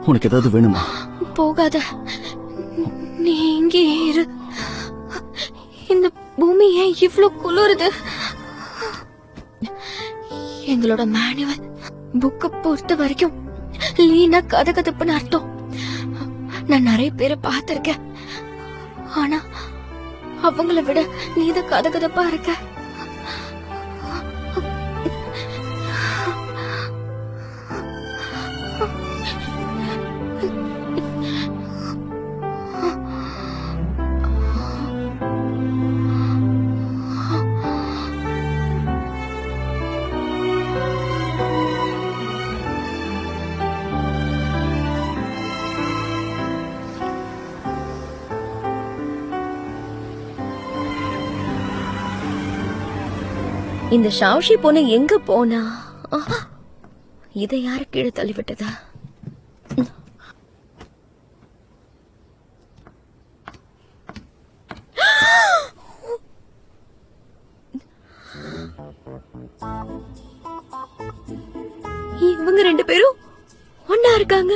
உனக்கு ஏதாவது வேணுமா? போகாத, நீ இங்கே இரு. இந்த பூமி ஏன் இவ்ளோ குளிருது? எங்களோட மேனுவல் புக்க பொறுத்த வரைக்கும் லீனா கதகதப்புன்னு அர்த்தம். நான் நிறைய பேரை பார்த்திருக்கேன், ஆனா அவங்கள விட நீதான் கதகதப்பா இருக்க. இந்த ஷாவ்ஷி பொண்ணு எங்க போனா? இதை யாரு கீழே தள்ளிவிட்டதா? இவங்க ரெண்டு பேரும் ஒன்னா இருக்காங்க.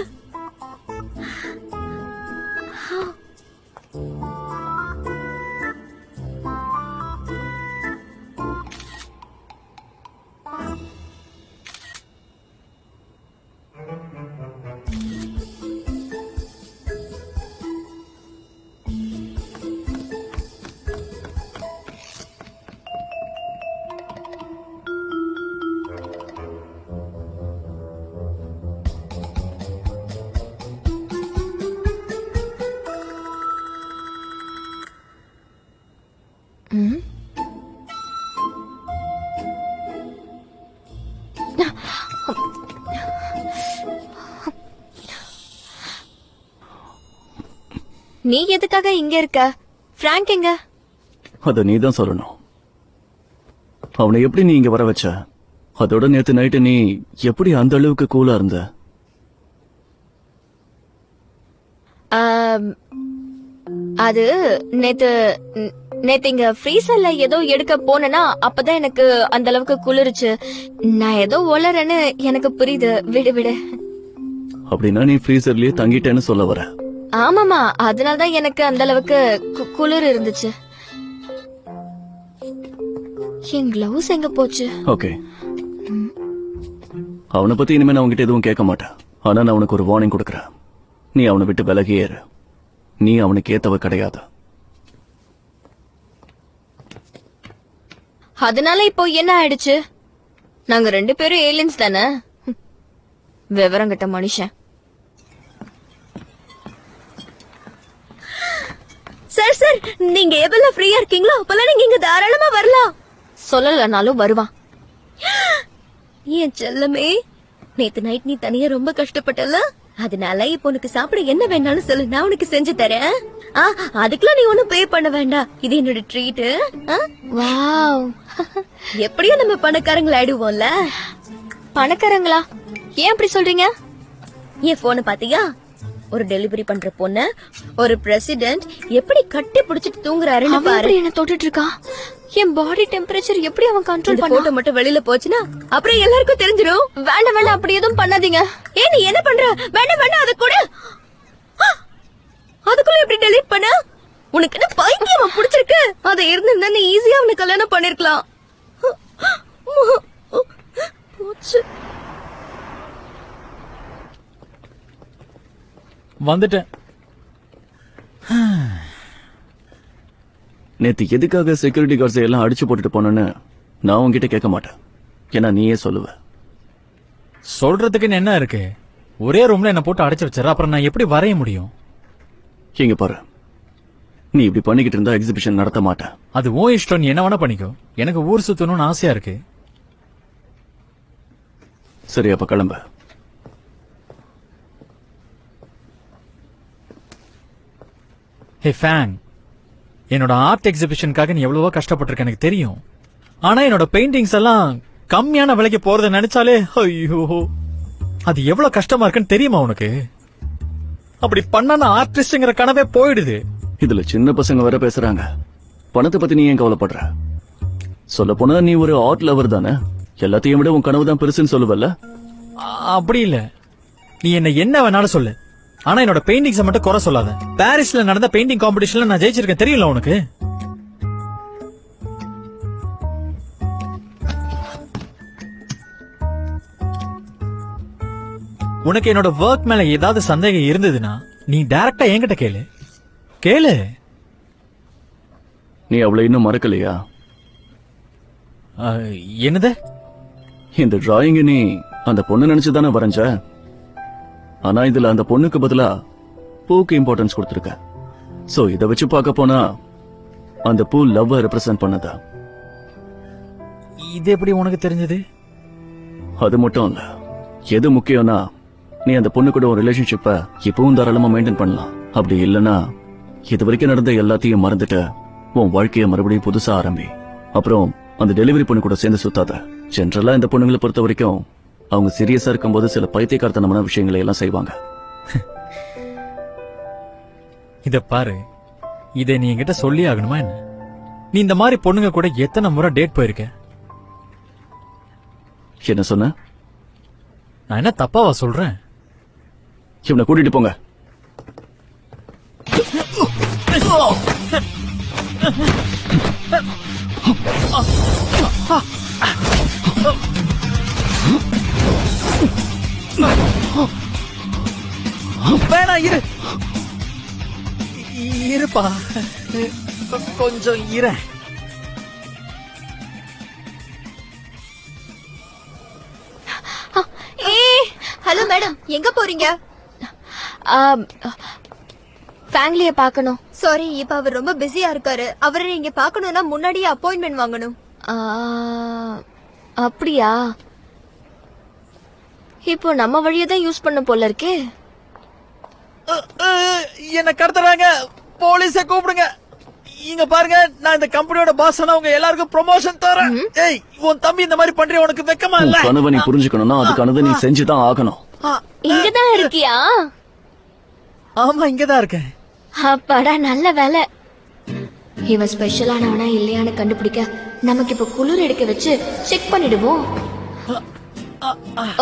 நீ எதுக்காக இங்க இருக்க? பிராங்க் எங்க? அத நீதான் சொல்லணும். அவனை எப்படி நீ இங்க வர வச்ச? அதோட நேத்து நைட்டு நீ எப்படி அந்த அளவுக்கு கூலா இருந்த? அது நேத்து இங்க ஃப்ரீசர்ல ஏதோ எடுக்க போனேன்னா அப்பதான் எனக்கு அந்த அளவுக்கு குளிருச்சு. நான் ஏதோ ஒளறேன்னு எனக்கு புரியுது. விடு விடு. அப்படின்னா நீ ஃப்ரீசர்லயே தங்கிட்டேன்னு சொல்ல வர? ஆமாமா, அதனாலதான் எனக்கு அந்த அளவுக்கு குளிர் இருந்துச்சு. என் கிளவுஸ் எங்க போச்சு? ஓகே, அவனை பத்தி இனிமே நான் உன்கிட்ட எதுவும் கேட்க மாட்டேன். ஆனா நான் உனக்கு ஒரு வார்னிங் கொடுக்கறேன். நீ அவனை விட்டு விலகி ஏறு. நீ அவனுக்கு ஏத்தவ கிடையாது. அதனால இப்போ என்ன ஆயிடுச்சு? நாங்க ரெண்டு பேரும் ஏலியன்ஸ் தானே? விவரம் கட்ட மனுஷன். சார் சார், நீங்க எவ்வளவு ஃப்ரீயா இருக்கீங்களோ அப்பெல்லாம் நீங்க இங்க தாராளமா வரலாம். சொல்லலனாலும் வருவான். ஏன் செல்லமே, நேத்து நைட் நீ தனியா ரொம்ப கஷ்டப்பட்டல, அதனால இப்போ உனக்கு சாப்பிட என்ன வேணாலும் சொல்லு, நான் உனக்கு செஞ்சு தரேன். அதுக்கெல்லாம் நீ ஒன்னும் பே பண்ண வேண்டாம், இது என்னோட ட்ரீட். வாவ், எப்படியும் நம்ம பணக்காரங்கள ஆயிடுவோம்ல. பணக்காரங்களா? ஏன் அப்படி சொல்றீங்க? என் போன பாத்தியா? ஒரு டெலிவரி பண்ற பொண்ண ஒரு பிரசிடென்ட் எப்படி கட்டி பிடிச்சிட்டு தூங்குறாருன்னு பாரு. என்ன தொட்டுட்டு இருக்கா? என் பாடி டெம்பரேச்சர் எப்படி அவன் கண்ட்ரோல் பண்ண? போட்டோ மட்டும் வெளியில போச்சுனா அப்புறம் எல்லாருக்கும் தெரிஞ்சிரும். வேண்டாம் வேண்டாம், அப்படி எதுவும் பண்ணாதீங்க. ஏன் நீ என்ன பண்ற? வேண்டாம் வேண்டாம், அது கூட அதுக்குள்ள எப்படி டெலீட் பண்ண? உனக்கு என்ன பைத்தியமா பிடிச்சிருக்கு? அது இருந்தா நீ ஈஸியா அவனை கல்யாணம் பண்ணிருக்கலாம். போச்சு. வந்துட்டேன். நேத்து எதுக்காக செக்யூரிட்டி கார்ட்ஸ் எல்லாம் அடிச்சு போட்டுட்டு போனேன்னு நான் உன்கிட்ட கேட்க மாட்டேன். ஏன்னா நீயே சொல்லுவ. சொல்றதுக்கு என்ன இருக்கு? ஒரே ரூம்ல என்ன போட்டு அடைச்சு வச்சிரு, அப்புறம் நான் எப்படி வரைய முடியும்? இங்க பாரு, நீ இப்படி பண்ணிக்கிட்டு இருந்தா எக்ஸிபிஷன் நடத்த மாட்டேன். அது உன் இஷ்டம், நீ என்ன வேணா பண்ணிக்கோ. எனக்கு ஊர் சுத்தணும்னு ஆசையா இருக்கு. சரி, அப்ப கிளம்ப. ஹே ஃபேங், என்னோட ஆர்ட் எக்ஸிபிஷனுக்காக நீ எவ்வளவோ கஷ்டப்பட்டிருக்க எனக்கு தெரியும். ஆனா என்னோட பெயிண்டிங்ஸ் எல்லாம் கம்மியான விலைக்கு போறத நினைச்சாலே ஐயோ, அது எவ்வளவு கஷ்டமா இருக்குன்னு தெரியுமா உனக்கு? அப்படி பண்ணா ஆர்டிஸ்ட்ங்கிற கனவே போயிடுது. இதுல சின்ன பசங்க வர பேசுறாங்க. பணத்தை பத்தி நீ ஏன் கவலைப்படுற? சொல்ல போனா நீ ஒரு ஆர்ட் லவர் தானே. எல்லாத்தையும் விட உன் கனவு தான் பெருசுன்னு சொல்லுவல்ல? அப்படி இல்ல, நீ என்ன வேணாலும் சொல்லு, ஆனா என்னோட பெயிண்டிங்ஸ மட்டும் குறை சொல்லாத. பாரிஸ்ல நடந்த பெயிண்டிங் காம்படிஷன்ல நான் ஜெயிச்சிருக்கேன், தெரியல உனக்கு? உனக்கு என்னோட ஒர்க் மேல ஏதாவது சந்தேகம் இருந்ததுன்னா நீ டைரக்டா என்கிட்ட கேளு. நீ அவளை இன்னும் மறக்கலையா? என்னது? இந்த டிராயிங் நீ அந்த பொண்ணு நினைச்சுதானே வரைஞ்ச? ஆனா இதுல அந்த பொண்ணுக்கு பதிலா பூக்கு இம்பார்ட்டன்ஸ் கொடுத்திருக்க. சோ இத வச்சு பார்க்க போனா அந்த பூ லவ் ரெப்ரசென்ட் பண்ணதா? இது எப்படி உனக்கு தெரிஞ்சது? அது மட்டும் இல்ல, எது முக்கியம்னா நீ அந்த பொண்ணு கூட ஒரு ரிலேஷன்ஷிப்ப இப்பவும் தாராளமா மெயின்டைன் பண்ணலாம். அப்படி இல்லனா இது வரைக்கும் நடந்த எல்லாத்தையும் மறந்துட்டு உன் வாழ்க்கைய மறுபடியும் புதுசா ஆரம்பி. அப்புறம் அந்த டெலிவரி பொண்ணு கூட சேர்ந்து சுத்தாத. ஜென்ரலா இந்த பொண்ணுங்களை பொறுத்த வரைக்கும் அவங்க சீரியஸா இருக்கும்போது சில பைத்தியக்காரத்தனமான விஷயங்களை எல்லாம் செய்வாங்க. இத பாரு, இதை நீ என்கிட்ட சொல்லி ஆகணுமா என்ன? நீ இந்த மாதிரி பொண்ணுங்க கூட எத்தனை முறை டேட் போயிருக்க? என்ன சொன்ன? நான் என்ன தப்பாவா சொல்றேன்? இவனை கூட்டிட்டு போங்க. வேணா இருப்பா, கொஞ்சம் இரு. ஹலோ மேடம், எங்க போறீங்க? ஃபேமிலிய பார்க்கணும். சாரி, இப்ப அவர் ரொம்ப பிஸியா இருக்காரு. அவரை நீங்க பார்க்கணும்னா முன்னாடியே அப்பாயின்மெண்ட் வாங்கணும். அப்படியா? இப்போ நம்ம வழியை தான் யூஸ் பண்ண போல இருக்கே. என்ன கடத்துறாங்க, போலீஸ கூப்பிடுங்க. இங்க பாருங்க, நான் இந்த கம்பெனியோட பாஸ், உங்க எல்லாருக்கும் ப்ரொமோஷன் தரேன். ஏய், உன் தம்பி இந்த மாதிரி பண்றிய உனக்கு வெக்கமா இல்ல? கனவை நீ புரிஞ்சுக்கணும்னா அதுக்கானது நீ செஞ்சுதான் ஆகணும். இங்கதான் இருக்கியா? ஆமா, இங்கதான் இருக்கேன். அப்பாடா, நல்ல வேலை. இவன் ஸ்பெஷலானவனா இல்லையான்னு கண்டுபிடிக்க நமக்கு இப்ப குளிர் எடுக்க வச்சு செக் பண்ணிடுவோம்.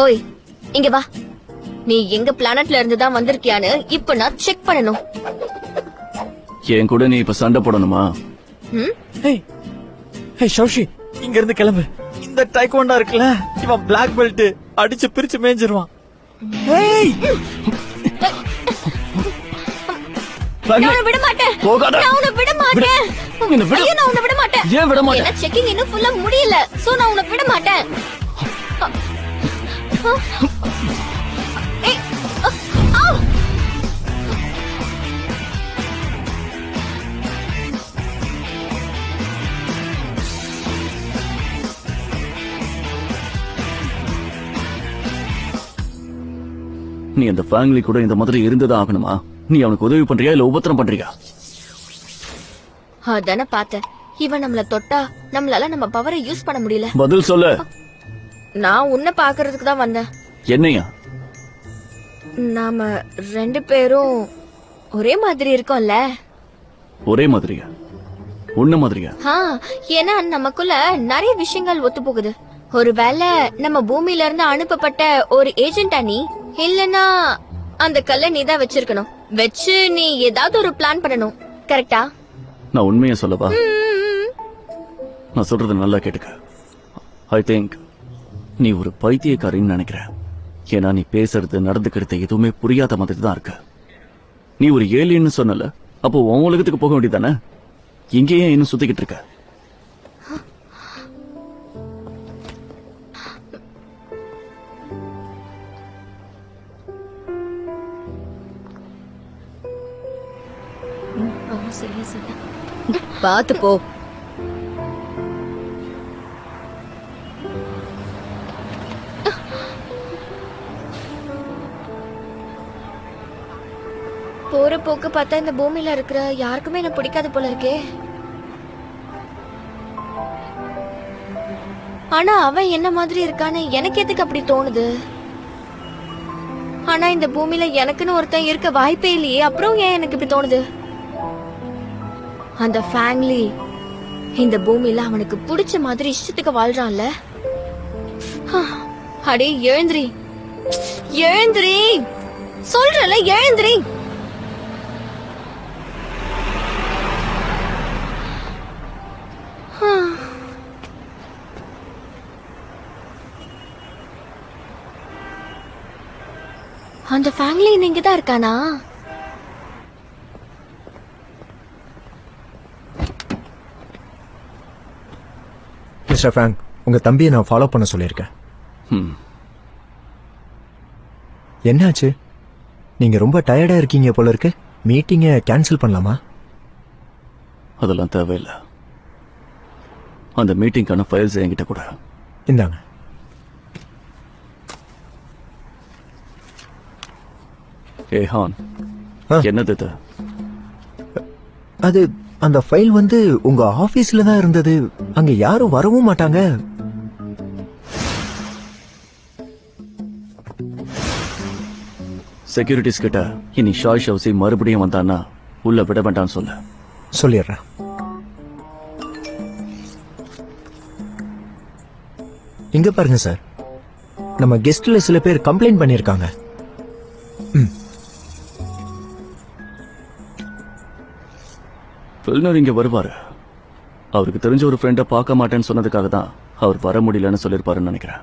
ஓய், இங்க வா. நீ எங்க பிளானட்ல இருந்து தான் வந்திருக்கியான்னு இப்ப நான் செக் பண்ணணும். என் கூட நீ இப்ப சண்டை போடணுமா? ஷௌஷி, இங்க இருந்து கிளம்பு. இந்த டைகோண்டா இருக்குல்ல, இவன் பிளாக் பெல்ட் அடிச்சு பிரிச்சு மேய்ஞ்சிருவான். நான் உன்னை விட மாட்டேன். நான் உன்னை விட மாட்டேன். ஐயோ, நான் உன்னை விட மாட்டேன். ஏன் விட மாட்டேன்? என்ன செக்கிங் இன்னும் ஃபுல்லா முடியல. சோ நான் உன்னை விட மாட்டேன். நீ அந்த ஃபேமிலி கூட இந்த மாதிரி இருந்துதான் ஆகணுமா? நீ அவனுக்கு உதவி பண்றியா இல்ல உபத்திரம் பண்றியா? அதான பார்த்தேன். இவன் நம்மள தொட்டா நம்மளால நம்ம பவரை யூஸ் பண்ண முடியல. பதில் சொல்லு. நான் உன்னை பாக்குறதுக்கு தான் வந்தேன். என்னையா? நாம ரெண்டு பேரும் ஒரே மாதிரி இருக்கோம்ல. ஒரே மாதிரியா? உன்ன மாதிரியா? ஏன்னா நமக்குள்ள நிறைய விஷயங்கள் ஒத்து போகுது. ஒருவேளை நம்ம பூமியில இருந்து அனுப்பப்பட்ட ஒரு ஏஜென்டா நீ, இல்லனா அந்த கல்ல நீ தான் வச்சிருக்கணும். வச்சு நீ ஏதாவது ஒரு பிளான் பண்ணணும். கரெக்டா? நான் உண்மையை சொல்லவா? நான் சொல்றது நல்லா கேட்டுக்க. ஐ திங்க் நீ ஒரு பைத்தியக்காரின்னு நினைக்கிற. ஏன்னா நீ பேசுறது நடந்துக்கிறது எதுவுமே புரியாத மாதிரி தான் இருக்க. நீ ஒரு ஏலியன்னு சொன்னல, அப்போ உன் உலகத்துக்கு போக வேண்டியதானே? இங்கேயே இன்னும் சுத்திக்கிட்டு இருக்க. பாத்து போ. போற போக்கு பார்த்தா இந்த பூமியில இருக்கிற யாருக்குமே என்ன பிடிக்காது போல இருக்கே. ஆனா அவன் என்ன மாதிரி இருக்கான்னு எனக்கு எதுக்கு அப்படி தோணுது? ஆனா இந்த பூமியில எனக்குன்னு ஒருத்தன் இருக்க வாய்ப்பே இல்லையே, அப்புறம் ஏன் எனக்கு இப்படி தோணுது? அந்த ஃபேமிலி இந்த பூமியில அவனுக்கு பிடிச்ச மாதிரி இஷ்டத்துக்கு வாழ்றான்ல. அடே எழுந்திரி, எழுந்திரி. சொல்றல எழுந்திரி. அந்த ஃபேமிலி நீங்க தான் இருக்கானா? மிஸ்டர் ஃபிராங்க், உங்க தம்பியை நான் ஃபாலோ பண்ண சொல்லியிருக்கேன். என்னாச்சு? நீங்க ரொம்ப டயர்டா இருக்கீங்க போல இருக்கு. மீட்டிங்கை கேன்சல் பண்ணலாமா? அதெல்லாம் தேவையில்லை. அந்த மீட்டிங்கான ஃபைல்ஸ் என்கிட்ட கூட. இந்தாங்க. ஹான், என்னது இது? அது அந்த ஃபைல் வந்து உங்க ஆபீஸ்ல தான் இருந்தது. அங்க யாரும் வரவும் மாட்டாங்க. செக்யூரிட்டிஸ் கிட்ட இனி ஷாய் ஷவுசி மறுபடியும் வந்தான்னா உள்ள விட வேண்டாம்னு சொல்லிடுறேன். இங்க பாருங்க சார், நம்ம கெஸ்ட்ல சில பேர் கம்ப்ளைண்ட் பண்ணிருக்காங்க. ஃபில்னர் இங்க வருவாரு. அவருக்கு தெரிஞ்ச ஒரு ஃப்ரெண்டை பார்க்க மாட்டேன்னு சொன்னதுக்காக தான் அவர் வர முடியலன்னு சொல்லிருப்பாருன்னு நினைக்கிறேன்.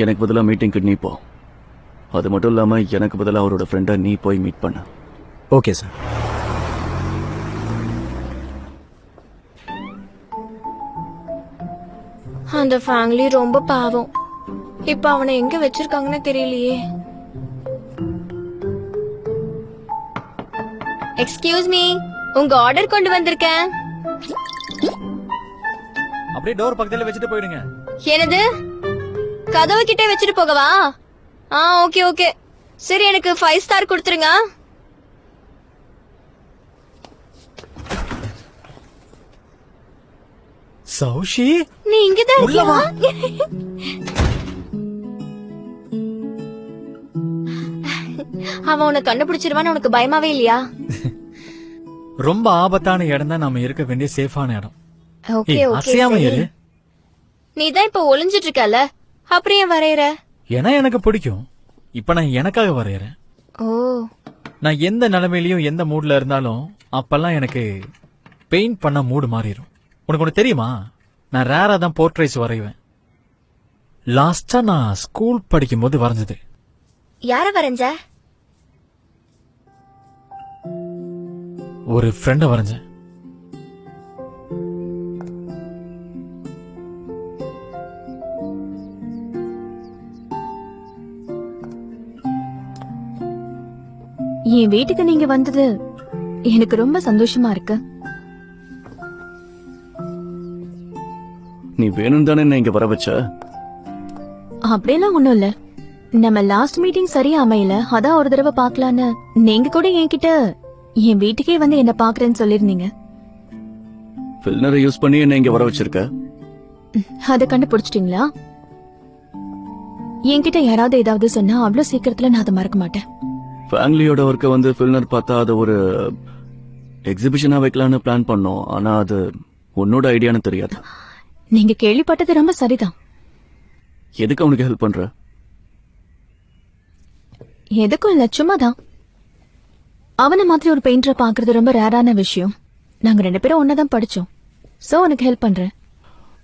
எனக்கு பதிலா மீட்டிங்க்கு நீ போ. அது மட்டும் இல்லாம எனக்கு பதிலா அவரோட ஃப்ரெண்டை நீ போய் மீட் பண்ண. Okay sir. அந்த ஃபேமிலி ரொம்ப பாவம். இப்ப அவனை எங்க வச்சிருக்காங்கன்னு தெரியலையே. எக்ஸ்கியூஸ் மீ, உங்க ஆர்டர் கொண்டு வந்திருக்கேன். அப்படியே டோர் பக்கத்துல வச்சுட்டு போயிடுங்க. என்னது? கதவு கிட்டே வச்சுட்டு போகவா? Okay okay. சரி, எனக்கு 5 ஸ்டார் கொடுத்துருங்க. சௌஷி, நீ இங்கதான் இருக்கியா? அவன் உன்னை கண்டுபிடிச்சிருவான்னு உனக்கு பயமாவே இல்லையா? ரொம்ப ஆபத்தான இடம் தான் நாம இருக்க வேண்டிய சேஃபான இடம். Okay okay. அசையாம இரு. நீ தான் இப்ப ஒளிஞ்சிட்டு இருக்கல, அப்புறம் ஏன் வரையற? ஏன்னா எனக்கு பிடிக்கும். இப்ப நான் எனக்காக வரையறேன். ஓ. நான் எந்த நிலைமையிலயும் எந்த மூட்ல இருந்தாலும் அப்பெல்லாம் எனக்கு பெயிண்ட் பண்ண மூடு மாறிடும். உனக்கு ஒண்ணு தெரியுமா? நான் ரேரா தான் போர்ட்ரேட்ஸ் வரைவேன். லாஸ்டா நான் ஸ்கூல் படிக்கும் போது வரைஞ்சது. யார வரைஞ்ச? ஒரு ஃப்ரெண்ட வரைஞ்சேன். என் வீட்டுக்கு நீங்க வந்தது எனக்கு ரொம்ப சந்தோஷமா இருக்கு. நீ வேணும் தானே என்ன இங்க வர வச்ச? அப்படியெல்லாம் ஒண்ணும் இல்ல. நம்ம லாஸ்ட் மீட்டிங் சரியா அமையல, அதான் ஒரு தடவை பாக்கலான்னு நீங்க கூட என்கிட்ட என் வீட்டுக்கே வந்து என்ன பாக்குறேன்னு சொல்லிருந்தீங்க. ஃபில்னரை யூஸ் பண்ணி என்ன இங்க வர வச்சிருக்க? அத கண்டுபிடிச்சிட்டீங்களா? என்கிட்ட யாராவது ஏதாவது சொன்னா அவ்வளவு சீக்கிரத்துல நான் அதை மறக்க மாட்டேன். ஃபேமிலியோட ஒர்க்க வந்து ஃபில்னர் பார்த்தா அது ஒரு எக்ஸிபிஷனா வைக்கலான்னு பிளான் பண்ணோம். ஆனா அது உன்னோட ஐடியான்னு தெரியாது. நீங்க கேள்விப்பட்டது ரொம்ப சரிதான். எதுக்கு அவனுக்கு ஹெல்ப் பண்ற? எதுக்கும் இல்ல, சும்மாதான். அவனை மாதிரி ஒரு பெயிண்டரை பாக்குறது ரொம்ப ரேரான விஷயம். நாங்க 2 பேரும் ஒன்னதான் படிச்சோம். சோ உனக்கு ஹெல்ப் பண்றேன்.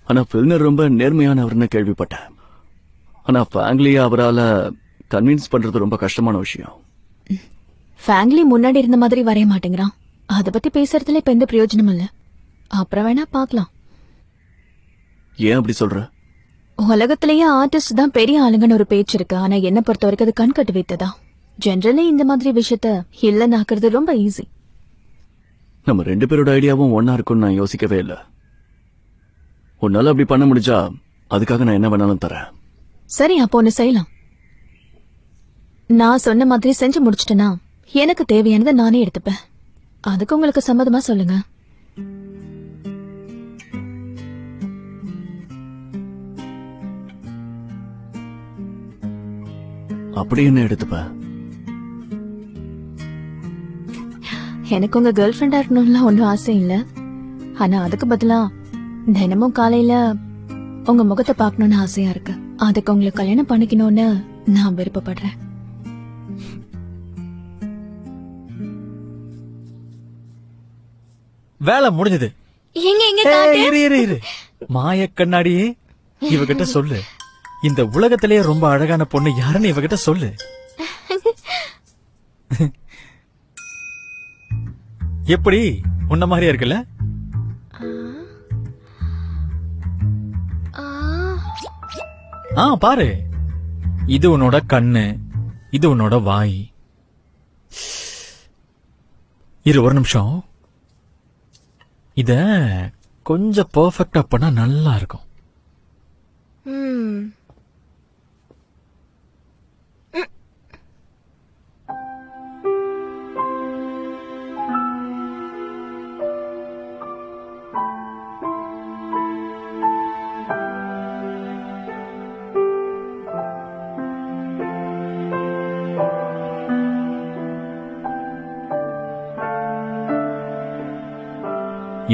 ஆனா ஃபில்னர் ரொம்ப நேர்மையானவர்னு கேள்விப்பட்டேன். ஆனா ஃபேமிலியை அவரால கன்வின்ஸ் பண்றது ரொம்ப கஷ்டமான விஷயம். ஃபேமிலி முன்னாடி இருந்த மாதிரி வரைய மாட்டேங்கிறான். அத பத்தி பேசுறதுல இப்ப எந்த பிரயோஜனம் இல்ல. அப்புறம் வேணா பாக்கலாம். ஏன் அப்படி சொல்ற? உலகத்திலேயே ஆர்டிஸ்ட் தான் பெரிய ஆளுங்கன்னு ஒரு பேச்சு இருக்கு. ஆனா என்ன பொறுத்த வரைக்கும் அது கண் கட்டு வைத்ததா. ஜெனரலி இந்த மாதிரி விஷயத்த இல்லைன்னாக்குறது ரொம்ப ஈஸி. நம்ம 2 பேரோட ஐடியாவும் ஒன்னா இருக்கும்னு நான் யோசிக்கவே இல்லை. உன்னால அப்படி பண்ண முடிஞ்சா அதுக்காக நான் என்ன வேணாலும் தரேன். சரி, அப்போ ஒன்னு செய்யலாம். நான் சொன்ன மாதிரி செஞ்சு முடிச்சிட்டேனா எனக்கு தேவையானதை நானே எடுத்துப்பேன். அதுக்கு உங்களுக்கு சம்மதமா சொல்லுங்க. அப்படி என்ன எடுத்துப்ப? எனக்கு உங்க கேர்ள் ஃப்ரெண்டா இருக்கணும்லாம் ஒன்னும் ஆசை இல்ல. ஆனா அதுக்கு பதிலா தினமும் காலையில உங்க முகத்தை பார்க்கணும்னு ஆசையா இருக்கு. அதுக்கு உங்களுக்கு கல்யாணம் பண்ணிக்கணும்னு நான் விருப்பப்படுறேன். வேலை முடிஞ்சது. எங்க எங்க ஏய், காட்டு. இரு இரு இரு மாய கண்ணாடியே, இவகிட்ட சொல்லு இந்த உலகத்திலேயே ரொம்ப அழகான பொண்ணு யாருன்னு இவகிட்ட சொல்லு. எப்படி உன்ன மாதிரியா இருக்குல்ல? பாரு, இது உன்னோட கண்ணு, இது உன்னோட வாய். இரு ஒரு நிமிஷம், இத கொஞ்சம் பெர்ஃபெக்ட்டா பண்ணா நல்லா இருக்கும்.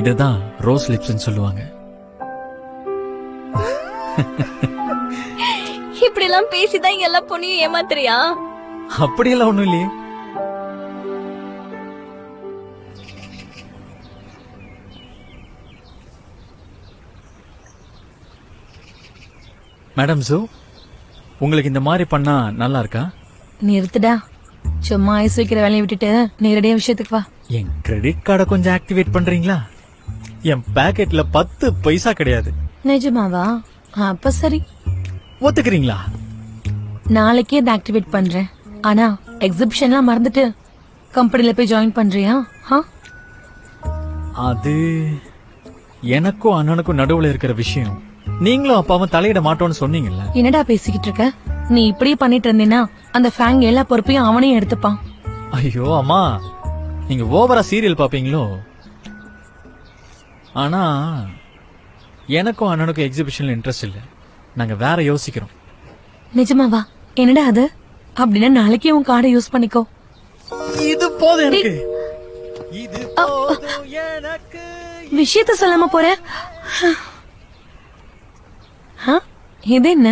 இததான் ரோஸ் லிப்ஸ் சொல்லுவாங்க. இப்படி எல்லாம் பேசிதான் எல்லா பொண்ணையும் ஏமாத்துறியா? அப்படியெல்லாம் ஒண்ணும் இல்லையே. மேடம் சு, உங்களுக்கு இந்த மாதிரி பண்ணா நல்லா இருக்கா? நிறுத்துடா, சும்மா ஐஸ் வைக்கிற வேலையை விட்டுட்டு நேரடியா விஷயத்துக்கு வா. என் கிரெடிட் கார்டை கொஞ்சம் ஆக்டிவேட் பண்றீங்களா? என் பாக்கெட்ல 10 பைசா கிடையாது. நிஜமாவா? அப்ப சரி, ஒத்துக்கிறீங்களா? நாளைக்கே இதை ஆக்டிவேட் பண்றேன். ஆனா எக்ஸிபிஷன்லாம் மறந்துட்டு கம்பெனில போய் ஜாயின் பண்றியா? அது எனக்கும் அண்ணனுக்கும் நடுவுல இருக்கிற விஷயம். நீங்களும் அப்பாவும் தலையிட மாட்டோம்னு சொன்னீங்கல்ல. என்னடா பேசிக்கிட்டு இருக்க? நீ இப்படியே பண்ணிட்டு இருந்தீன்னா அந்த ஃபேங் எல்லா பொறுப்பையும் அவனையும் எடுத்துப்பான். ஐயோ அம்மா, நீங்க ஓவரா சீரியல் பாப்பீங்களோ? ஆனா எனக்கும் அண்ணனுக்கும் எக்ஸிபிஷன்ல இன்ட்ரெஸ்ட் இல்ல. நாங்க வேற யோசிக்கிறோம். நிஜமாவா? என்னடா அது? அப்படின்னா நாளைக்கே உன் கார்டை யூஸ் பண்ணிக்கோ. இது போதும் எனக்கு. இது போதும் எனக்கு. விஷயத்த சொல்லாம போற? இது என்ன?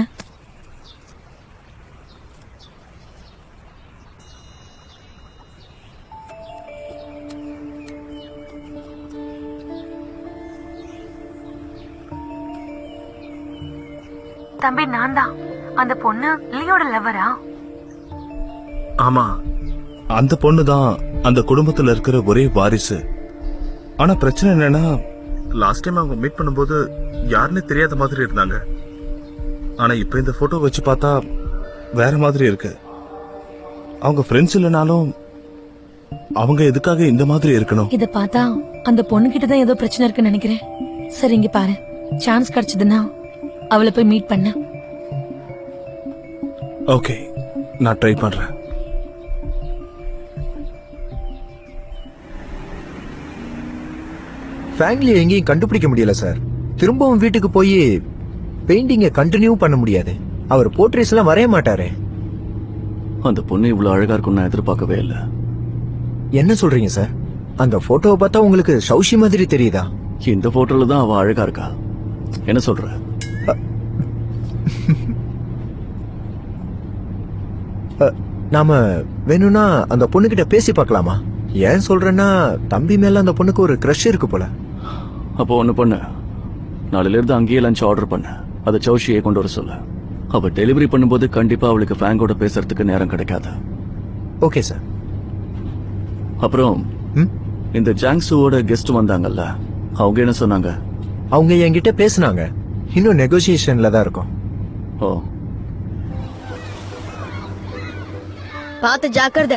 தம்பி, நான் தான் அந்த பொண்ணு லியோட லவ்வரா? ஆமா, அந்த பொண்ணு தான் அந்த குடும்பத்துல இருக்கிற ஒரே வாரிசு. ஆனா பிரச்சனை என்னன்னா, லாஸ்ட் டைம் அவங்க மீட் பண்ணும்போது யாருன்னு தெரியாத மாதிரி இருந்தாங்க. ஆனா இப்ப இந்த போட்டோ வச்சு பார்த்தா வேற மாதிரி இருக்கு. அவங்க ஃப்ரெண்ட்ஸ் இல்லனாலும் அவங்க எதுக்காக இந்த மாதிரி இருக்கணும்? இத பார்த்தா அந்த பொண்ணு கிட்ட தான் ஏதோ பிரச்சனை இருக்குன்னு நினைக்கிறேன். சரி, இங்க பாரு, சான்ஸ் கிடைச்சதுன்னா அவளை போய் மீட் பண்ண. ஓகே, நான் ட்ரை பண்றேன். ஃபேங்லியை எங்கேயும் கண்டுபிடிக்க முடியல சார். திரும்பவும் வீட்டுக்கு போய் பெயிண்டிங்கை கண்டினியூ பண்ண முடியாது. அவர் போர்ட்ரேட்ஸ் எல்லாம் வரைய மாட்டாரே. அந்த பொண்ணு இவ்வளவு அழகா இருக்கும்னு நான் எதிர்பார்க்கவே இல்ல. என்ன சொல்றீங்க சார்? அந்த போட்டோவை பார்த்தா உங்களுக்கு சௌஷி மாதிரி தெரியுதா? இந்த போட்டோல தான் அவ அழகா இருக்கா. என்ன சொல்ற? நாம வேணும்னா அந்த பொண்ணுகிட்ட பேசி பார்க்கலாமா? ஏன் சொல்றேன்னா, தம்பி மேல அந்த பொண்ணுக்கு ஒரு கிரஷ் இருக்கு போல. அப்போ ஒண்ணு பண்ணு, நாளையில இருந்து அங்கேயே லஞ்ச் ஆர்டர் பண்ண. அதை சௌஷியை கொண்டு வர சொல்ல. அவ டெலிவரி பண்ணும்போது கண்டிப்பா அவளுக்கு ஃபேங்கோட பேசுறதுக்கு நேரம் கிடைக்காது. Okay sir. அப்புறம் இந்த ஜாங்ஸுவோட கெஸ்ட் வந்தாங்கல்ல, அவங்க என்ன சொன்னாங்க? அவங்க என்கிட்ட பேசினாங்க. இன்னும் நெகோசியேஷன்ல தான் இருக்கும். ஓ, பாத்து ஜாக்கிரதை.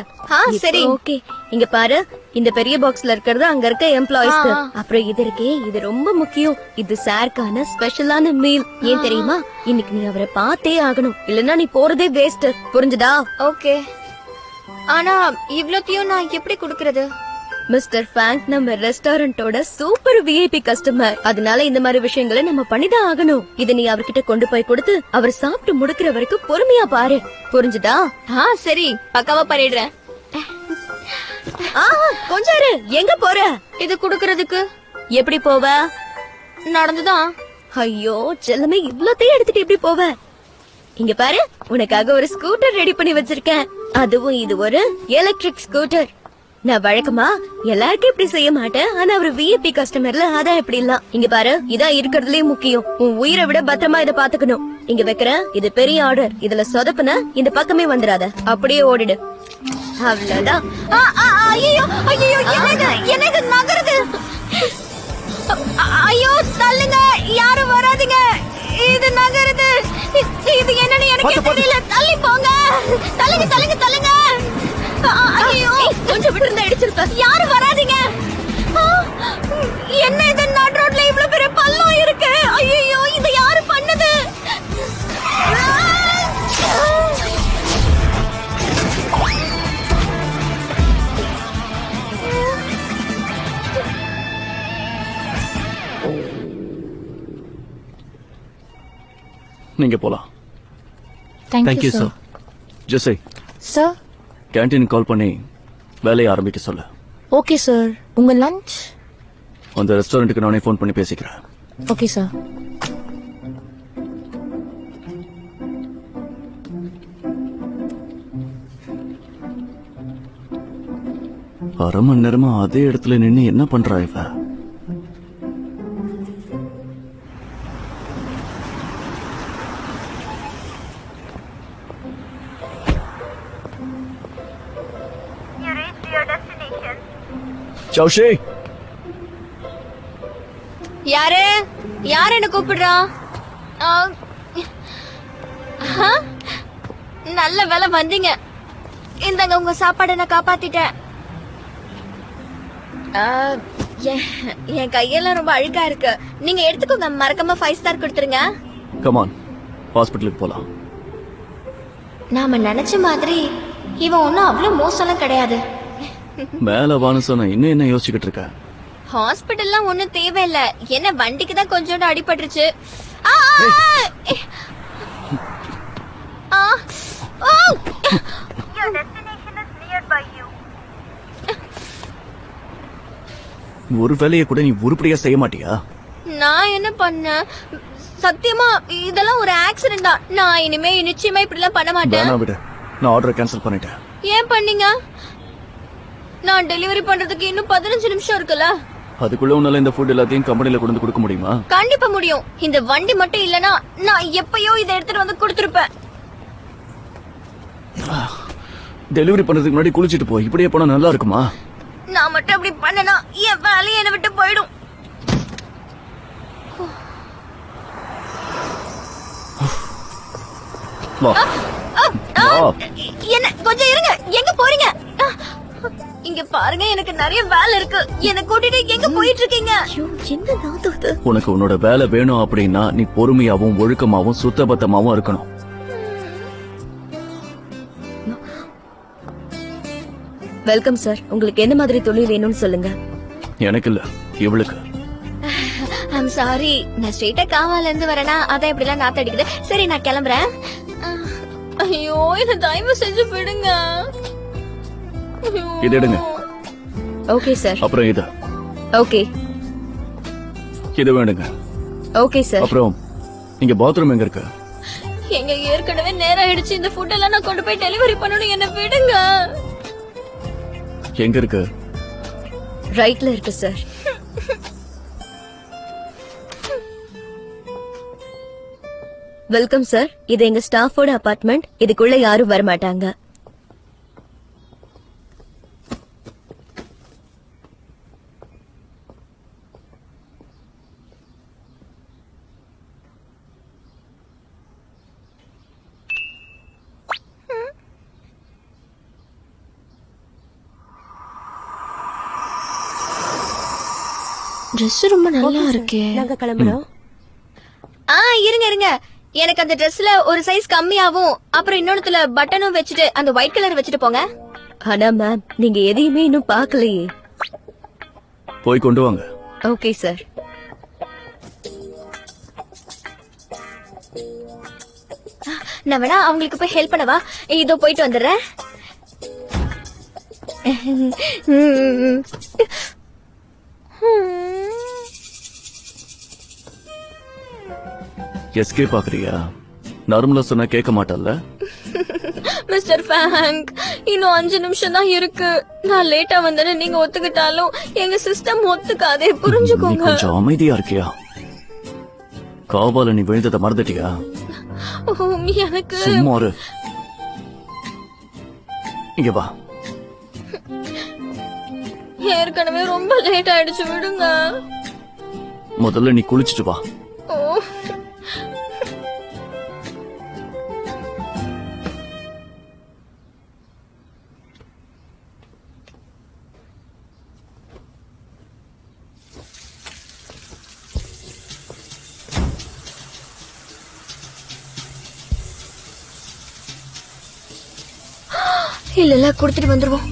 சரி. ஓகே, இங்க பாரு, இந்த பெரிய பாக்ஸ்ல இருக்கிறது அங்க இருக்க எம்ப்ளாயிஸ். அப்புறம் இது இருக்கே, இது ரொம்ப முக்கியம். இது சார்க்கான ஸ்பெஷலான மீல். ஏன் தெரியுமா? இன்னைக்கு நீ அவரை பார்த்தே ஆகணும், இல்லன்னா நீ போறதே வேஸ்ட். புரிஞ்சுதா? ஓகே. ஆனா இவ்ளோத்தையும் நான் எப்படி குடுக்கறது? மிஸ்டர் ஃபேங்க் நம்ம ரெஸ்டாரண்டோட சூப்பர் விஐபி கஸ்டமர். அதனால இந்த மாதிரி விஷயங்களை நம்ம பண்ணிதான் ஆகணும். இத நீ அவர்கிட்ட கொண்டு போய் கொடுத்து அவர் சாப்பிட்டு முடிக்கிற வரைக்கும் பொறுமையா பாரு. புரிஞ்சுதா? சரி, பக்காவா பண்ணிடுறேன். கொஞ்சம் இரு. எங்க போற? இது குடுக்கறதுக்கு. எப்படி போவ? நடந்துதான். ஐயோ செல்லமே, இவ்வளத்தையும் எடுத்துட்டு எப்படி போவ? இங்க பாரு, உனக்காக ஒரு ஸ்கூட்டர் ரெடி பண்ணி வச்சிருக்கேன். அதுவும் இது ஒரு எலக்ட்ரிக் ஸ்கூட்டர். நான் வழக்கமா எல்லாருக்கும் இப்படி செய்ய மாட்டேன். ஆனா அவர் விஐபி கஸ்டமர்ல அதான் இப்படி இல்ல. இங்க பாரு, இதான் இருக்கிறதுலயே முக்கியம். உன் உயிரை விட பத்திரமா இதை பாத்துக்கணும். இங்க வைக்கிற இது பெரிய ஆர்டர். இதுல சொதப்புன இந்த பக்கமே வந்துடாத, அப்படியே ஓடிடு. அவ்வளவுதான். ஐயோ ஐயோ, என்னது நகருது? ஐயோ தள்ளுங்க, யாரும் வராதீங்க, இது நகருது. இது என்னன்னு எனக்கு தெரியல. தள்ளி போங்க, தள்ளுங்க தள்ளுங்க தள்ளுங்க. ஐயோ, கொஞ்சம் விட்டு இருந்தா இடிச்சிருப்ப. யாரும் வராதீங்க. என்ன இது, நடு ரோட்ல இவ்வளவு பெரிய பள்ளம் இருக்கு. ஐயோ, இது யாரு பண்ணது? நீங்க போலாம். Thank you sir. ஜெஸை, சார். கேண்டீன் கால் பண்ணி வேலையை ஆரம்பிக்க சொல்லு. Okay sir. உங்க லஞ்ச்? அந்த ரெஸ்டாரண்ட்டுக்கு நானே ஃபோன் பண்ணி பேசிக்கிறேன். Okay sir. அரை மணி நேரமா அதே இடத்துல நின்னு என்ன பண்றா இவ? சௌஷி, யாரு யாரு என்ன கூப்பிடுறா? நல்ல வேலை வந்தீங்க. இந்தாங்க உங்க சாப்பாடு, நான் காப்பாத்திட்டேன். என் கையெல்லாம் ரொம்ப அழுக்கா இருக்கு. நீங்க எடுத்துக்கோங்க, மறக்காம 5 ஸ்டார் கொடுத்துருங்க. கமான், ஹாஸ்பிட்டலுக்கு போலாம். நாம நினைச்ச மாதிரி இவன் ஒன்னும் அவ்வளவு மோசம்லாம் கிடையாது. மேல வான்னு சொன்ன இன்னும் என்ன யோசிச்சுக்கிட்டு இருக்க? ஹாஸ்பிட்டல்லாம் ஒண்ணும் தேவையில்ல. என்ன வண்டிக்கு தான் கொஞ்சோண்டு அடிபட்டுருச்சு. ஒரு வேலையை கூட நீ உருப்படியா செய்ய மாட்டியா? நான் என்ன பண்ணேன்? சத்தியமா இதெல்லாம் ஒரு ஆக்சிடென்ட் தான். நான் இனிமே நிச்சயமா இப்படி எல்லாம் பண்ண மாட்டேன். வேணாம் விடு, நான் ஆர்டரை கேன்சல் பண்ணிட்டேன். ஏன் பண்ணீங்க? நான் டெலிவரி பண்றதுக்கு இன்னும் 15 நிமிஷம் இருக்குல்ல. அதுக்குள்ள உன்னால இந்த ஃபுட் எல்லாத்தையும் கம்பெனில கொண்டு வந்து கொடுக்க முடியுமா? கண்டிப்பா முடியும். இந்த வண்டி மட்டும் இல்லனா நான் எப்பயோ இதை எடுத்துட்டு வந்து கொடுத்திருப்பேன். டெலிவரி பண்றதுக்கு முன்னாடி குளிச்சிட்டு போ. இப்படியே போனா நல்லா இருக்குமா? நான் மட்டும் அப்படி பண்ணனா என் வேலையை என்னை விட்டு போயிடும். வா. வா. என்ன கொஞ்சம் இருங்க, எங்க போறீங்க? இங்க பாருங்க, எனக்கு நிறைய வேலை இருக்கு. என்ன கூட்டிட்டு எங்க போயிட்டு இருக்கீங்க? என்ன நாதூது? உனக்கு உன்னோட வேலை வேணும் அப்படின்னா நீ பொறுமையாவும் ஒழுக்கமாவும் சுத்தபத்தமாவும் இருக்கணும். Welcome sir. உங்களுக்கு என்ன மாதிரி தொழில் வேணும்னு சொல்லுங்க. எனக்கு இல்ல, இவளுக்கு. ஐம் சாரி, நான் ஸ்ட்ரெயிட்டா காவால இருந்து வரேனா, அதான் இப்படி எல்லாம் நாத்த அடிக்குது. சரி, நான் கிளம்புறேன். ஐயோ, என்ன தயவு செஞ்சு விடுங்க. இது எடுங்க. Okay sir. அப்புறம் இது. ஓகே. இது வேணுங்க. Okay sir. அப்புறம் இங்க பாத்ரூம் எங்க இருக்கு? எங்க ஏற்கனவே நேரம் ஆயிடுச்சு. இந்த ஃபுட் எல்லாம் நான் கொண்டு போய் டெலிவரி பண்ணணும். என்ன விடுங்க. எங்க இருக்கு? ரைட்ல இருக்கு சார். Welcome sir. இது எங்க ஸ்டாஃபோட அபார்ட்மெண்ட். இதுக்குள்ள யாரும் வர மாட்டாங்க. ட்ரெஸ் ரொம்ப நல்லா இருக்கே. நாங்க கிளம்புறோம். இருங்க இருங்க, எனக்கு அந்த ட்ரெஸ்ல ஒரு சைஸ் கம்மியாவும் அப்புறம் இன்னொன்னுல பட்டனும் வச்சுட்டு அந்த ஒயிட் கலர் வச்சுட்டு போங்க. ஆனா மேம், நீங்க எதையுமே இன்னும் பாக்கலையே. போய் கொண்டு வாங்க. Okay sir. நான் வேணா அவங்களுக்கு போய் ஹெல்ப் பண்ணவா? இதோ போயிட்டு வந்துடுறேன். எஸ்கே பாக்குறியா? நார்மலா சொன்னா கேட்க மாட்டல்ல. மிஸ்டர் ஃபேங்க், இன்னும் 5 நிமிஷம் தான் இருக்கு. நான் லேட்டா வந்தேன்னு நீங்க ஒத்துக்கிட்டாலும் எங்க சிஸ்டம் ஒத்துக்காதே, நீ புரிஞ்சுக்கோங்க. கொஞ்சம் அமைதியா இருக்கியா? காவால நீ விழுந்ததை மறந்துட்டியா? எனக்கு சும்மா இரு. இங்க வா. ஏற்கனவே ரொம்ப லேட் ஆயிடுச்சு, விடுங்க. முதல்ல நீ குளிச்சிட்டு வா. ஓ, இல்ல இல்ல, கொடுத்துட்டு வந்துருவோம்.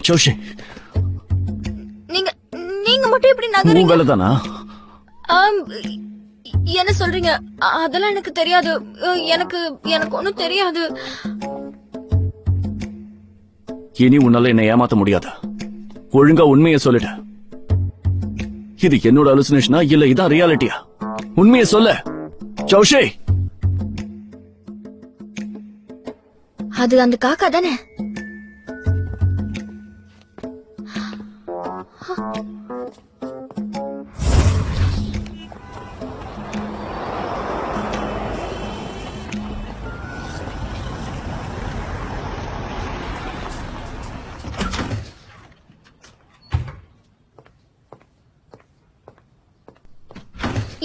ஜோஷி, நீங்க நீங்க மட்டும் எப்படி உன் நகரீங்க? வேலை தானா? ஆம், என்ன சொல்றீங்க? அதெல்லாம் எனக்கு தெரியாது. எனக்கு ஒண்ணும் தெரியாது. இனி உன்னால என்னை ஏமாத்த முடியாது. ஒழுங்கா உண்மையை சொல்லிட்ட. இது என்னோட அலுசினேஷனா இல்ல இதான் ரியாலிட்டியா? உண்மையை சொல்ல ஜோஷி. அது அந்த காக்கா தானே?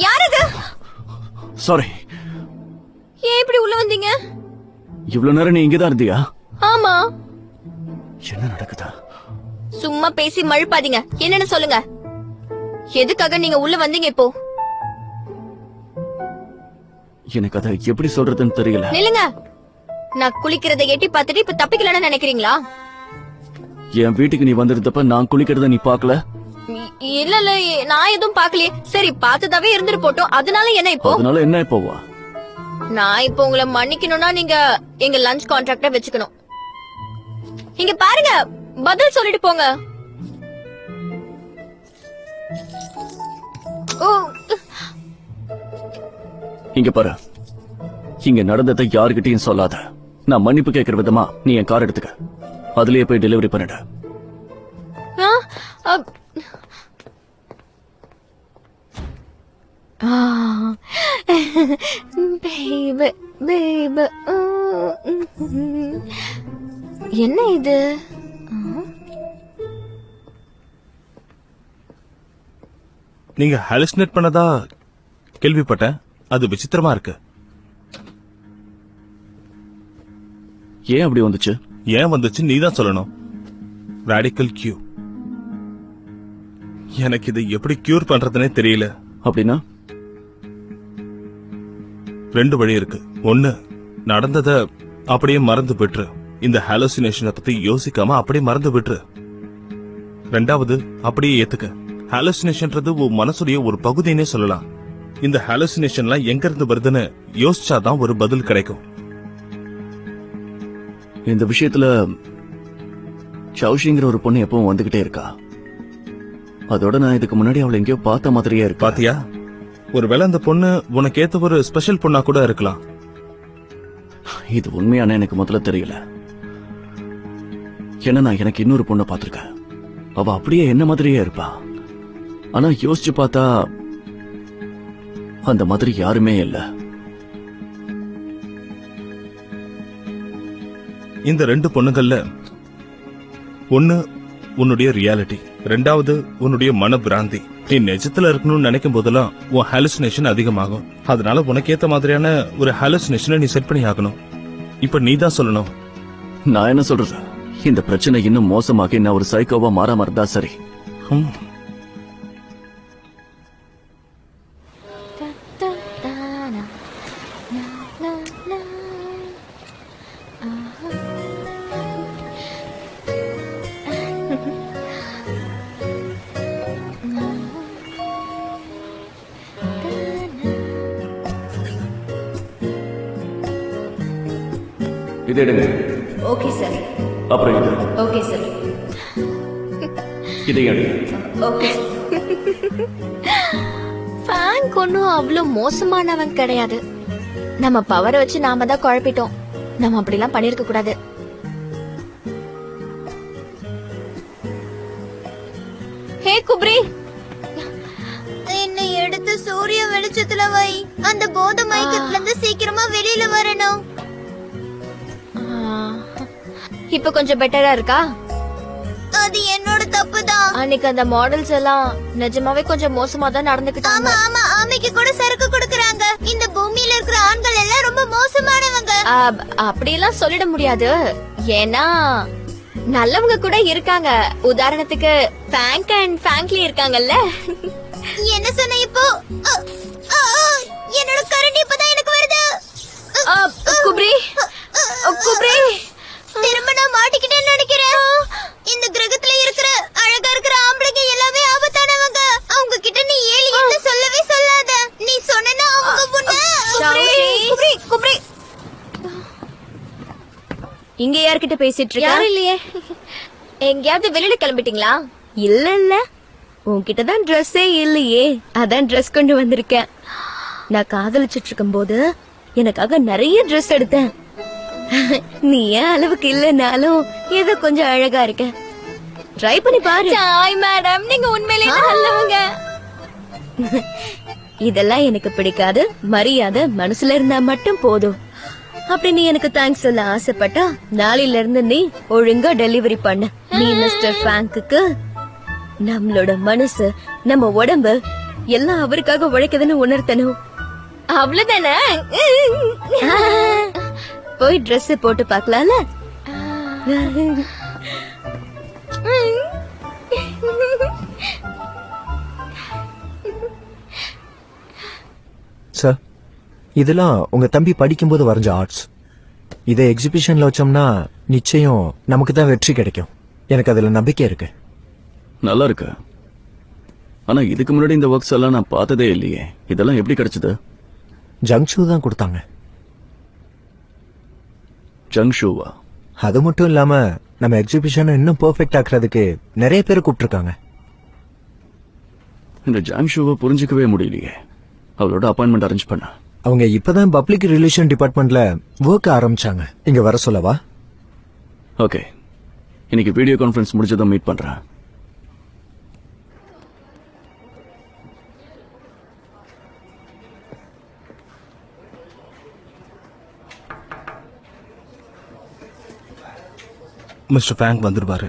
யார் அது? சாரி. ஏன் இப்படி உள்ள வந்தீங்க? இவ்வளவு நேரம் நீ இங்கதான் இருந்தியா? ஆமா. என்ன நடக்குதா? சும்மா பேசி மழுப்பாதீங்க. என்னன்னு சொல்லுங்க. எதுக்காக நீங்க உள்ள வந்தீங்க இப்போ? எனக்கு அதை எப்படி சொல்றதுன்னு தெரியல. நில்லுங்க. நான் குளிக்கிறதை எட்டி பார்த்துட்டு இப்ப தப்பிக்கலன்னு நினைக்கிறீங்களா? என் வீட்டுக்கு நீ வந்திருந்தப்ப நான் குளிக்கிறத நீ பாக்கல? இல்ல இல்ல, நான் எதுவும் பாக்கலையே. சரி, பார்த்ததாவே இருந்துட்டு போட்டோம். அதனால என்ன இப்போ? அதனால என்ன இப்போவா? நான் இப்போ உங்களை மன்னிக்கணும்னா நீங்க எங்க லஞ்ச் கான்ட்ராக்ட வச்சுக்கணும். இங்க பாருங்க, பதில் சொல்லிட்டு போங்க. ஓ, இங்க பாரு, இங்க நடந்ததை யாருகிட்டயும் சொல்லாத. நான் மன்னிப்பு கேட்கிற விதமா நீ என் கார் எடுத்துக்க. அதுலயே போய் டெலிவரி பண்ணிடு. baby, baby. என்ன இது? நீங்க ஹாலுசினேட் பண்ணதா கேள்விப்பட்டேன். அது விசித்திரமா இருக்கு. ஏன் அப்படி வந்துச்சு? ஏன் வந்துச்சு நீதான் சொல்லணும். Radical Q. எனக்கு இதை எப்படி கியூர் பண்றதுனே தெரியல. அப்படின்னா 2 வழி இருக்கு. ஒன்னு, நடந்தத அப்படியே மறந்து விட்டுரு. இந்த ஹாலுசினேஷனை பத்தி யோசிக்காம அப்படியே மறந்து விட்டுரு. 2வது, அப்படியே ஏத்துக்க. ஹாலுசினேஷன்றது உன் மனசுடைய ஒரு பகுதினே சொல்லலாம். இந்த ஹாலுசினேஷன்லாம் எங்க இருந்து வருதுன்னு யோசிச்சாதான் ஒரு பதில் கிடைக்கும். இந்த விஷயத்துல சௌஷிங்கிற ஒரு பொண்ணு எப்பவும் வந்துகிட்டே இருக்கா. அதோட நான் இதுக்கு முன்னாடி அவளை எங்கேயோ பார்த்த மாதிரியே இருக்கு. பாத்தியா, ஒருவேளை அந்த பொண்ணு உனக்கு ஏத்த ஒரு ஸ்பெஷல் பொண்ணா கூட இருக்கலாம். இது உண்மையான எனக்கு முதல்ல தெரியல. ஏன்னா நான் எனக்கு இன்னொரு பொண்ணை பார்த்திருக்கேன். அவ அப்படியே என்ன மாதிரியே இருப்பா. ஆனா யோசிச்சு பார்த்தா அந்த மாதிரி யாருமே இல்ல. இந்த 2 பொண்ணுகள்ல ஒன்னு உன்னுடைய ரியாலிட்டி, 2வது உன்னுடைய மன பிராந்தி. நீ நிஜத்துல இருக்கணும்னு நினைக்கும் போதெல்லாம் உன் ஹாலுசினேஷன் அதிகமாகும். அதனால உனக்கு ஏத்த மாதிரியான ஒரு ஹாலுசினேஷனை நீ செட் பண்ணி ஆகணும். இப்ப நீ தான் சொல்லணும். நான் என்ன சொல்றது, இந்த பிரச்சனை இன்னும் மோசமாகி நான் ஒரு சைக்கோவா மாறாம இருந்தா சரி. இது எடுங்க. Okay sir. அப்புறம் இது. Okay sir. இதை எடுங்க. ஓகே. ஃபேங்க் ஒன்னும் அவ்வளவு மோசமானவன் கிடையாது. நம்ம பவரை வச்சு நாம தான் குழப்பிட்டோம். நம்ம அப்படிலாம் பண்ணிருக்க கூடாது. ஹே குப்ரி, என்னை எடுத்து சூரிய வெளிச்சத்துல வை. அந்த போதை மயக்கத்துல இருந்து சீக்கிரமா வெளியில வரணும். இப்ப கொஞ்சம் பெட்டரா இருக்கா? அது என்னோட தப்பு தான். அன்னைக்கு அந்த மாடல்ஸ் எல்லாம் நிஜமாவே கொஞ்சம் மோசமா தான் நடந்துக்கிட்டாங்க. ஆமா ஆமா, ஆமைக்கு கூட சரக்கு கொடுக்கறாங்க. இந்த பூமியில இருக்கிற ஆண்கள் எல்லாம் ரொம்ப மோசமானவங்க. அப்படியெல்லாம் சொல்லிட முடியாது. ஏன்னா நல்லவங்க கூட இருக்காங்க. உதாரணத்துக்கு ஃபேங்க் அண்ட் ஃபேங்க்லி இருக்காங்கல்ல. என்ன சொன்ன இப்போ? என்னோட கரண்ட் இப்பதான் எனக்கு வருது. குப்ரி, குப்ரி, திரும்ப நான் மாட்டிக்கிட்டேன்னு நினைக்கிறேன். இந்த கிரகத்துல இருக்கிற அழகா இருக்கிற ஆம்பளைங்க எல்லாமே ஆபத்தானவங்க. அவங்க கிட்ட நீ ஏலியன்னு சொல்லவே சொல்லாத. நீ சொன்னா அவங்க குப்ரி, குப்ரி. இங்க யார்கிட்ட பேசிட்டு இருக்க? யாரும் இல்லையே. எங்கயாவது வெளியில கிளம்பிட்டீங்களா? இல்ல இல்ல, உன்கிட்ட தான் ட்ரெஸ்ஸே இல்லையே. அதான் ட்ரெஸ் கொண்டு வந்திருக்கேன். நான் காதலிச்சிட்டு இருக்கும் போது எனக்காக நிறைய ட்ரெஸ் எடுத்தேன். நீ ஏன் அளவுக்கு இல்லனாலும் ஏதோ கொஞ்சம் அழகா இருக்க. ட்ரை பண்ணி பாரு. சாய் மேடம், நீங்க உண்மையிலேயே நல்லவங்க. இதெல்லாம் எனக்கு பிடிக்காது. மரியாதை மனசுல இருந்தா மட்டும் போதும். அப்படி நீ எனக்கு தேங்க்ஸ் சொல்ல ஆசைப்பட்டா நாளையில இருந்து நீ ஒழுங்கா டெலிவரி பண்ண. நீ மிஸ்டர் ஃபிராங்க்குக்கு நம்மளோட மனசு, நம்ம உடம்பு எல்லாம் அவருக்காக உழைக்குதுன்னு உணர்த்தணும். அவ்வளவுதானே? போய் Dress போட்டு பார்க்கலாம்ல? சார், இதெல்லாம் உங்க தம்பி படிக்கும்போது வரைஞ்ச ஆர்ட்ஸ். இதை எக்ஸிபிஷன்ல வச்சோம்னா நிச்சயம் நமக்கு தான் வெற்றி கிடைக்கும். எனக்கு அதுல நம்பிக்கை இருக்கு. நல்லா இருக்கு. ஆனா இதுக்கு முன்னாடி இந்த ஒர்க்ஸ் எல்லாம் நான் பார்த்ததே இல்லையே. இதெல்லாம் எப்படி கிடைச்சது? ஜங்ஷூ தான் கொடுத்தாங்க. ஜங்ஷூவா? அது மட்டும் இல்லாம நம்ம எக்ஸிபிஷனை இன்னும் பெர்ஃபெக்ட் ஆக்குறதுக்கு நிறைய பேர் கூப்பிட்டுருக்காங்க. இந்த ஜங்ஷூவை புரிஞ்சுக்கவே முடியலையே. அவளோட அப்பாயின்மெண்ட் அரேஞ்ச் பண்ண. அவங்க இப்பதான் பப்ளிக் ரிலேஷன் டிபார்ட்மெண்ட்ல ஒர்க் ஆரம்பிச்சாங்க. இங்க வர சொல்லவா? ஓகே, இன்னைக்கு வீடியோ கான்ஃபரன்ஸ் முடிச்சதும் மீட் பண்றேன். மிஸ்டர் ஃபேங் வந்துருவாரு.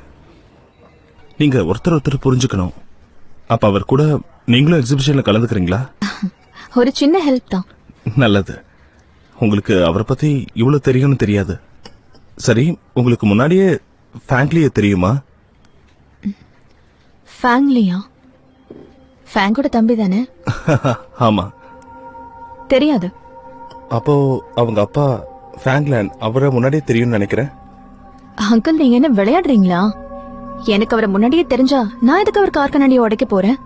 நீங்க ஒருத்தர் புரிஞ்சுக்கணும். அப்ப அவர் கூட நீங்களும் எக்ஸிபிஷன்ல கலந்துக்கிறீங்களா? ஒரு சின்ன ஹெல்ப் தான். நல்லது. உங்களுக்கு அவரை பத்தி இவ்வளவு தெரியும்னு தெரியாது. சரி, உங்களுக்கு முன்னாடியே ஃபேங்க்லியே தெரியுமா? ஃபேங்க்லியா? ஃபேங்கோட தம்பி தானே? ஆமா. தெரியாது. அப்போ அவங்க அப்பா பிராங்க்லின் அவரை முன்னாடியே தெரியும்னு நினைக்கிறேன். அங்கிள் நீங்க என்ன விளையாடுறீங்களா? எனக்கு அவரை முன்னாடியே தெரிஞ்சா நான் எதுக்கு அவர் கார் கண்ணாடியை உடைக்க போறேன்?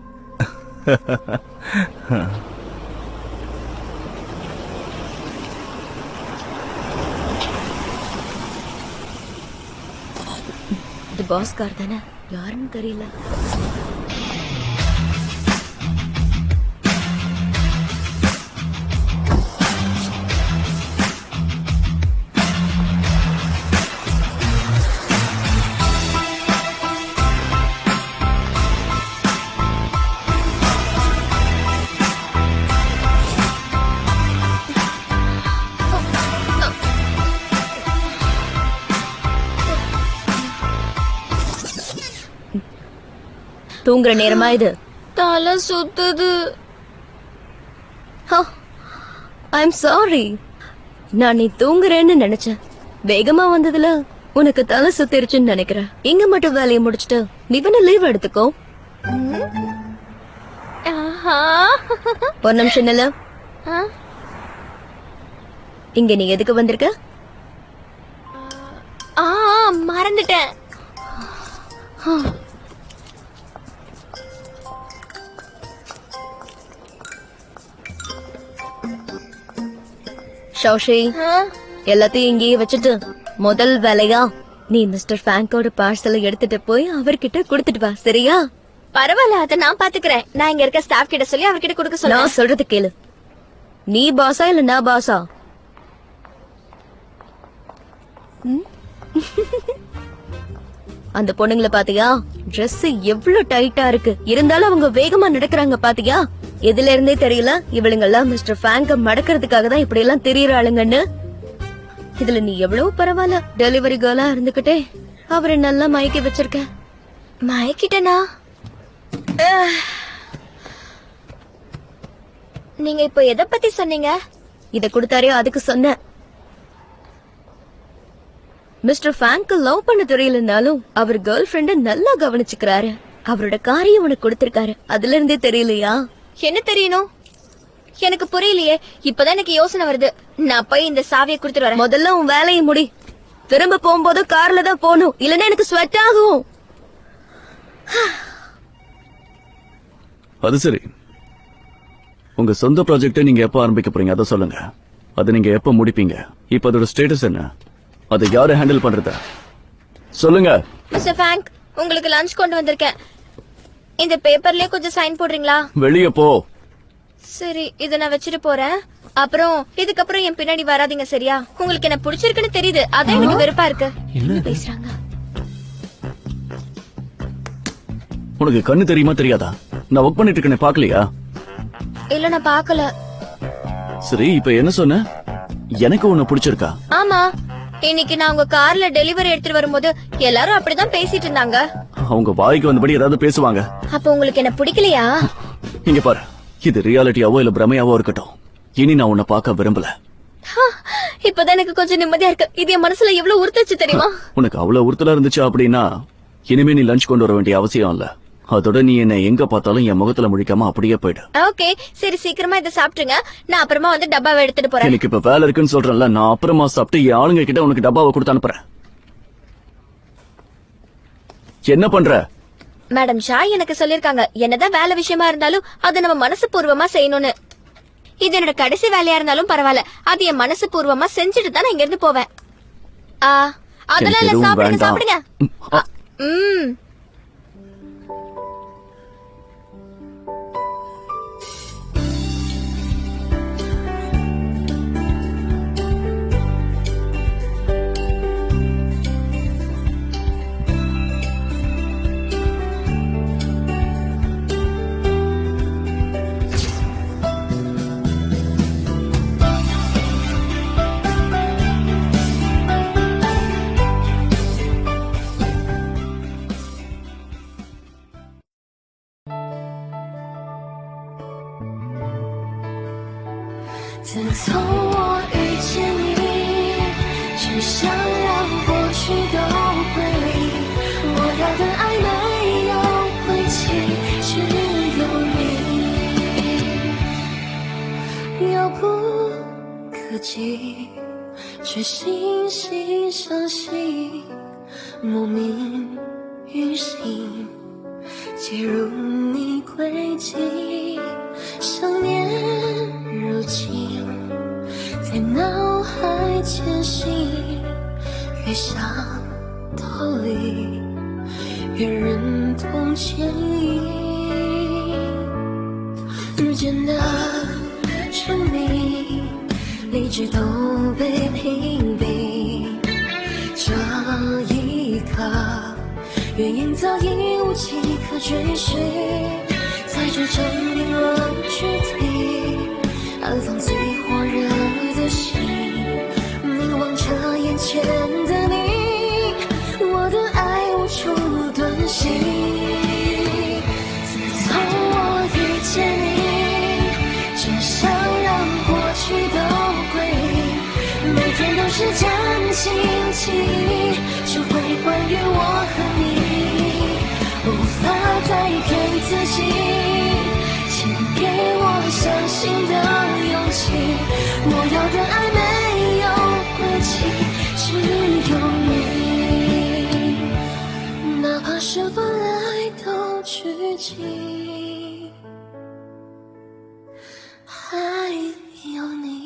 இது பாஸ் கார் தானே, யாருன்னு தெரியல. தூங்குற நேரமா இது? தலை சுத்துது. ஐம் சாரி, நான் நீ தூங்குறேன்னு நினைச்சேன். வேகமா வந்ததுல உனக்கு தலை சுத்திருச்சுன்னு நினைக்கிறேன். இங்க மட்டும் வேலையை முடிச்சுட்டு நீ வேணா லீவ் எடுத்துக்கோ. ஒரு நிமிஷம் இல்ல, இங்க நீ எதுக்கு வந்திருக்க? மறந்துட்டேன். ஷௌஷி, எல்லாத்தையும் இங்கேயே வச்சுட்டு முதல் வேலையா நீ மிஸ்டர் ஃபேங்கோட பார்சலை எடுத்துட்டு போய் அவர்கிட்ட கொடுத்துட்டு வா, சரியா? பரவாயில்ல, அதை நான் பாத்துக்கிறேன். நான் இங்க இருக்க ஸ்டாஃப் கிட்ட சொல்லி அவர்கிட்ட கொடுக்க சொல்ல. நான் சொல்றது கேளு. நீ பாசா இல்ல நான் பாசா? அந்த பொண்ணுங்களை பாத்தியா? Dress எவ்வளவு டைட்டா இருக்கு, இருந்தாலும் அவங்க வேகமா நடக்கிறாங்க பாத்தியா? எதுல இருந்தே தெரியல இவளுங்க எல்லாம் மிஸ்டர் ஃபேங்க மடக்கிறதுக்காக தான் இப்படி எல்லாம் தெரியறாளுங்கன்னு. இதுல நீ எவ்வளவு பரவாயில்ல, டெலிவரி கேர்லா இருந்துகிட்டே அவரை நல்லா மயக்கி வச்சிருக்க. மயக்கிட்டனா? நீங்க இப்போ எதை பத்தி சொன்னீங்க? இத கொடுத்தாரே அதுக்கு சொன்ன. மிஸ்டர் ஃபேங்க்கு லவ் பண்ண தெரியலனாலும் அவர் கேர்ள் ஃபிரெண்ட நல்லா கவனிச்சுக்கிறாரு. அவரோட காரியம் உனக்கு கொடுத்திருக்காரு, அதுல இருந்தே தெரியலையா? என்ன தெரியணும்? எனக்கு புரியலையே. இப்பதான் எனக்கு யோசனை வருது. நான் போய் இந்த சாவியை கொடுத்துட்டு வரேன். முதல்ல உன் வேலையை முடி. திரும்ப போகும்போது கார்ல தான் போகணும், இல்லன்னா எனக்கு ஸ்வெட் ஆகும். அது சரி, உங்க சொந்த ப்ராஜெக்ட் நீங்க எப்ப ஆரம்பிக்க போறீங்க அதை சொல்லுங்க. அதை நீங்க எப்ப முடிப்பீங்க? இப்ப அதோட ஸ்டேட்டஸ் என்ன? அதை யாரு ஹேண்டில் பண்றத சொல்லுங்க. மிஸ்டர் ஃபேங்க், உங்களுக்கு லஞ்ச் கொண்டு வந்திருக்கேன். இந்த பேப்பர்லயே கொஞ்சம் சைன் போடுறீங்களா? வெளியே போ. சரி, இத நான் வச்சுட்டு போறேன். அப்புறம் இதுக்கப்புறம் என் பின்னாடி வராதீங்க, சரியா? உங்களுக்கு என்ன பிடிச்சிருக்குன்னு தெரியுது, அதான் எனக்கு வெறுப்பா இருக்கு. என்ன பேசுறாங்க? உனக்கு கண்ணு தெரியுமா தெரியாதா? நான் ஒர்க் பண்ணிட்டு இருக்கேன், பாக்கலையா? இல்ல, நான் பாக்கல. சரி, இப்ப என்ன சொன்ன? எனக்கு உன்னை பிடிச்சிருக்கா? ஆமா, இன்னைக்கு நான் உங்க கார்ல டெலிவரி எடுத்துட்டு வரும்போது எல்லாரும் அப்படிதான் பேசிட்டு இருந்தாங்க. அவங்க வாய்க்கு வந்தபடி ஏதாவது பேசுவாங்க. அப்ப உங்களுக்கு என்ன பிடிக்கலையா? இங்க பாரு, இது ரியாலிட்டியாவோ இல்ல பிரமையாவோ இருக்கட்டும், இனி நான் உன்னை பார்க்க விரும்பல. இப்பதான் எனக்கு கொஞ்சம் நிம்மதியா இருக்கு. இது என் மனசுல எவ்வளவு உறுத்துச்சு தெரியுமா? உனக்கு அவ்வளவு உறுத்தலா இருந்துச்சு அப்படின்னா இனிமே நீ லஞ்ச் கொண்டு வர வேண்டிய அவசியம் இல்ல. அதோட நீ என்ன எங்க பார்த்தாலும் என் முகத்துல முழிக்காம அப்படியே போயிடு. ஓகே, சரி, சீக்கிரமா இதை சாப்பிட்டுருங்க. நான் அப்புறமா வந்து டப்பாவை எடுத்துட்டு போறேன். எனக்கு இப்ப வேலை இருக்குன்னு சொல்றேன்ல, நான் அப்புறமா சாப்பிட்டு என் ஆளுங்க கிட்ட உனக்கு டப்பாவை கொடுத்து அனுப்புறேன். என்ன பண்ற? மேடம் ஷா எனக்கு சொல்லிருக்காங்க, என்னதான் வேலை விஷயமா இருந்தாலும் அது நம்ம மனசு பூர்வமா செய்யணும்னு. இது என்னோட கடைசி வேலையா இருந்தாலும் பரவாயில்ல, அது என் மனசு பூர்வமா செஞ்சுட்டு தான் நான் இங்க இருந்து போவேன். அதெல்லாம் இல்ல, சாப்பிடுங்க சாப்பிடுங்க. 科技，却惺惺相惜，莫名于心，接入你轨迹，想念如今在脑海前行，越想逃离，越忍痛牵引。日渐的沉迷，理智都被屏蔽，这一刻原因早已无迹可追寻，在这证明了躯体，安放最火热的心，凝望着眼前的你，我的爱无处遁形。自从我遇见你，只想让过去都归零，每天都是将心记忆，只会关于我和你，无法再骗自己，请给我相信的勇气，我要的爱没有轨迹，只有你，哪怕是本来都拘谨，还有你。